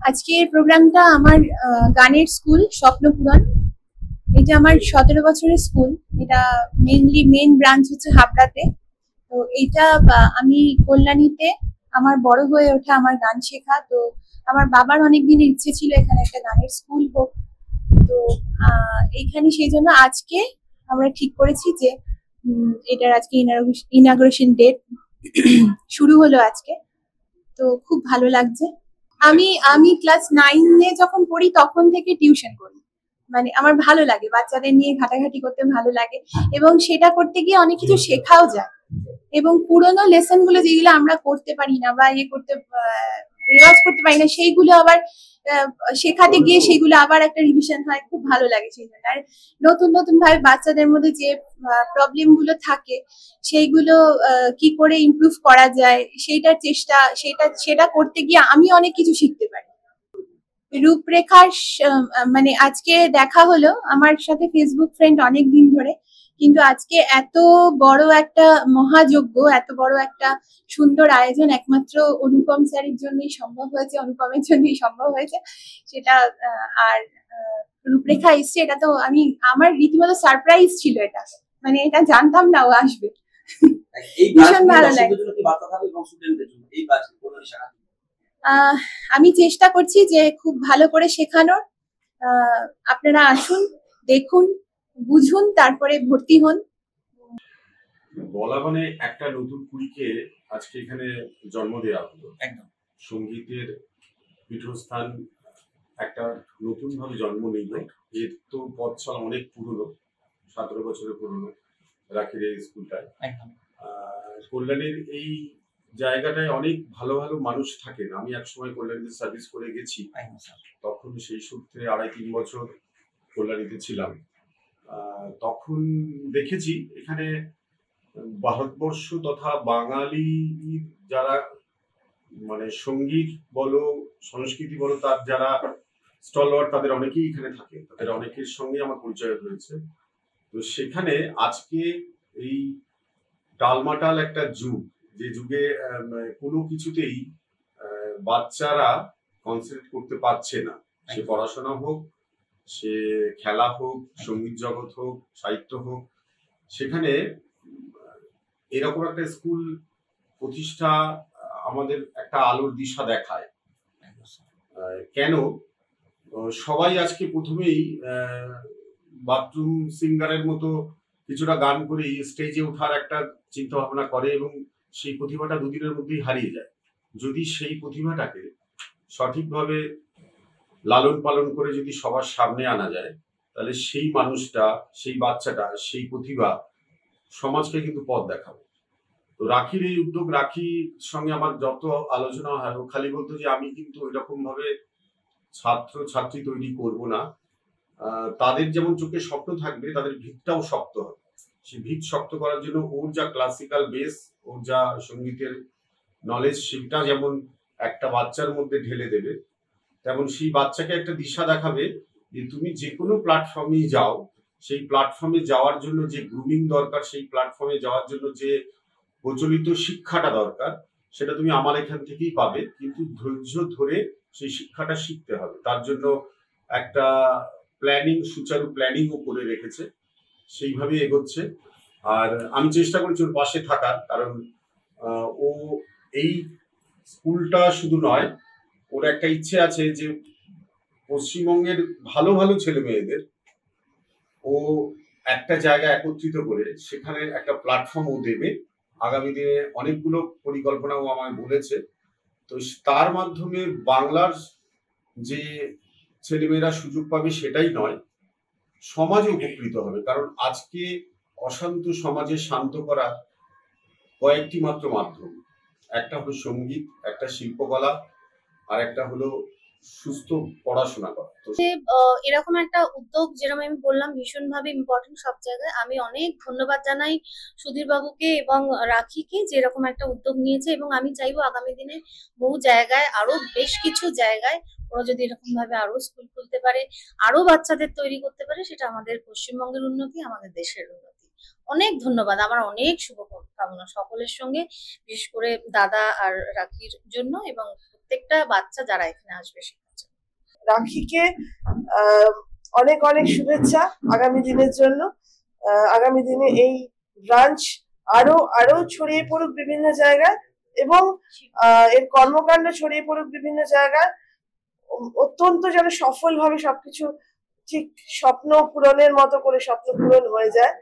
আজকের প্রোগ্রামটা আমার গানের স্কুল স্বপ্নপূরণ। এটা আমার 17 বছরের স্কুল। এটা মেন ব্রাঞ্চ হচ্ছে হাবড়াতে। তো এইটা আমি কল্যাণীতে আমার বড় হয়ে ওঠা, আমার গান শেখা। তো আমার বাবার অনেক দিনের ইচ্ছে ছিল এখানে একটা গানের স্কুল হোক। তো এইখানে সেই জন্য আজকে আমরা ঠিক করেছি যে এটার আজকে ইনাগুরেশন ডেট শুরু হলো আজকে। তো খুব ভালো লাগছে। আমি ক্লাস 9-এ যখন পড়ি তখন থেকে টিউশন করি। মানে আমার ভালো লাগে, বাচ্চাদের নিয়ে ঘাটাঘাটি করতে ভালো লাগে, এবং সেটা করতে গিয়ে অনেক কিছু শেখাও যায়। এবং পুরোনো লেসন গুলো যেগুলো আমরা করতে পারি না বা রেওয়াজ করতে পারি না, সেইগুলো আবার শেখাতে গিয়ে সেগুলো আবার একটা রিভিশন হয়, খুব ভালো লাগে সেই জন্য। আর নতুন নতুন ভাবে বাচ্চাদের মধ্যে যে প্রবলেম গুলো থাকে সেইগুলো কি করে ইমপ্রুভ করা যায় সেইটার চেষ্টা, সেটা করতে গিয়ে আমি অনেক কিছু শিখতে পারি। রূপরেখার মানে আজকে দেখা হলো, আমার সাথে ফেসবুক ফ্রেন্ড অনেক দিন ধরে, কিন্তু আজকে এত বড় একটা মহাযজ্ঞ, এত বড় একটা সুন্দর আয়োজন একমাত্র অনুপম স্যারের জন্যই সম্ভব হয়েছে, অনুপমের জন্যই সম্ভব হয়েছে সেটা। আর রূপরেখা এসছে, এটা তো আমার রীতিমতো সারপ্রাইজ ছিল। এটা মানে এটা জানতাম না ও আসবে। ভীষণ ভালো লাগে। আমি চেষ্টা করছি যে খুব ভালো করে শেখানোর। আপনারা আসুন, দেখুন, বুঝুন, তারপরে ভর্তি হন। বলা মানে একটা নতুন কুড়িকে আজকে এখানে জন্ম দেওয়া হলো। একদম সঙ্গীতের পীঠস্থান একটা নতুন ভাবে জন্ম নিল। এর তো পথ চলা অনেক পুরনো, 17 বছরের পুরনো রাখির এই স্কুলটায়। কল্যাণীর এই জায়গাটায় অনেক ভালো ভালো মানুষ থাকেন। আমি একসময় কল্যাণীতে সার্ভিস করে গেছি, তখন সেই সূত্রে 2.5-3 বছর কল্যাণীতে ছিলাম। তখন দেখেছি এখানে ভারতবর্ষ তথা বাঙালি যারা মানে সঙ্গীত বলো সংস্কৃতি বলো তার যারা স্টলওয়ার্ড, তাদের অনেকেই এখানে থাকে, তাদের অনেকের সঙ্গে আমার পরিচয় হয়েছে। তো সেখানে আজকে এই টালমাটাল একটা যুগ, যে যুগে কোনো কিছুতেই বাচ্চারা কনসেন্ট্রেট করতে পারছে না, সে পড়াশোনা হোক, সে খেলা হোক, সঙ্গীত জগৎ হোক, সাহিত্য হোক, সেখানে এরকম একটা স্কুল প্রতিষ্ঠা আমাদের একটা আলোর দিশা দেখায়। কেন সবাই আজকে প্রথমেই বাথরুম সিঙ্গারের মতো কিছুটা গান করে স্টেজে ওঠার একটা চিন্তা ভাবনা করে এবং সেই প্রতিভাটা দুদিনের মধ্যেই হারিয়ে যায়। যদি সেই প্রতিভাটাকে সঠিকভাবে লালন পালন করে যদি সবার সামনে আনা যায়, তাহলে সেই মানুষটা, সেই বাচ্চাটা, সেই প্রতিভা সমাজকে কিন্তু পথ দেখাবে। তো রাখির এই উদ্যোগ, রাখির সঙ্গে আমার যত আলোচনা হয়, ও খালি বলতো যে আমি কিন্তু এরকম ভাবে ছাত্র ছাত্রী তৈরি করব না, তাদের যেমন চোখে স্বপ্ন থাকবে, তাদের ভিতটাও শক্ত হবে। সেই ভিত শক্ত করার জন্য ওর যা ক্লাসিক্যাল বেস, ওর যা সঙ্গীতের নলেজ, সেটা যেমন একটা বাচ্চার মধ্যে ঢেলে দেবে, তেমন সেই বাচ্চাকে একটা দিশা দেখাবে যে তুমি যে কোনো প্ল্যাটফর্মেই যাও, সেই প্ল্যাটফর্মে যাওয়ার জন্য যে গ্রুমিং দরকার, সেই প্ল্যাটফর্মে যাওয়ার জন্য যে প্রচলিত শিক্ষাটা দরকার, সেটা তুমি আমার এখান থেকেই পাবে। কিন্তু ধৈর্য ধরে সেই শিক্ষাটা শিখতে হবে, তার জন্য একটা প্ল্যানিং, সুচারু প্ল্যানিংও করে রেখেছে, সেইভাবেই এগোচ্ছে। আর আমি চেষ্টা করেছি ওর পাশে থাকার, কারণ ও এই স্কুলটা শুধু নয়, ওর একটা ইচ্ছে আছে যে পশ্চিমবঙ্গের ভালো ভালো ছেলে মেয়েদের ও একটা জায়গায় একত্রিত করে সেখানে একটা প্ল্যাটফর্ম ও দেবে। আগামী দিনে অনেকগুলো পরিকল্পনা ও আমায় বলেছে। তো তার মাধ্যমে বাংলার যে ছেলেমেয়েরা সুযোগ পাবে সেটাই নয়, সমাজে উপকৃত হবে। কারণ আজকে অশান্ত সমাজে শান্ত করা কয়েকটি মাত্র মাধ্যম, একটা হলো সঙ্গীত, একটা শিল্পকলা, আর একটা হলো সুস্থ পড়াশোনা করা। এরকম একটা উদ্যোগ, যেরকম আমি বললাম, ভীষণভাবে ইম্পর্টেন্ট সব জায়গায়। আমি অনেক ধন্যবাদ জানাই সুধীর বাবুকে এবং রাখিকে যে এরকম একটা উদ্যোগ নিয়েছে, এবং আমি চাইবো আগামী দিনে বহু জায়গায়, আরো বেশ কিছু জায়গায় ওরা যদি এরকম ভাবে আরো স্কুল খুলতে পারে, আরো বাচ্চাদের তৈরি করতে পারে, সেটা আমাদের পশ্চিমবঙ্গের উন্নতি, আমাদের দেশের উন্নতি। অনেক ধন্যবাদ, আমার অনেক শুভকামনা সকলের সঙ্গে, বিশেষ করে দাদা আর রাখির জন্য এবং প্রত্যেকটা বাচ্চা যারা এখানে আসবে শেখার জন্য। রাখিকে অনেক অনেক শুভেচ্ছা আগামী দিনের জন্য। আগামী দিনে এই ব্রাঞ্চ আরো আরো ছড়িয়ে পড়ুক বিভিন্ন জায়গায় এবং এর কর্মকাণ্ড ছড়িয়ে পড়ুক বিভিন্ন জায়গায়, অত্যন্ত যেন সফলভাবে সবকিছু ঠিক স্বপ্ন পূরণের মতো করে স্বপ্ন পূরণ হয়ে যায়।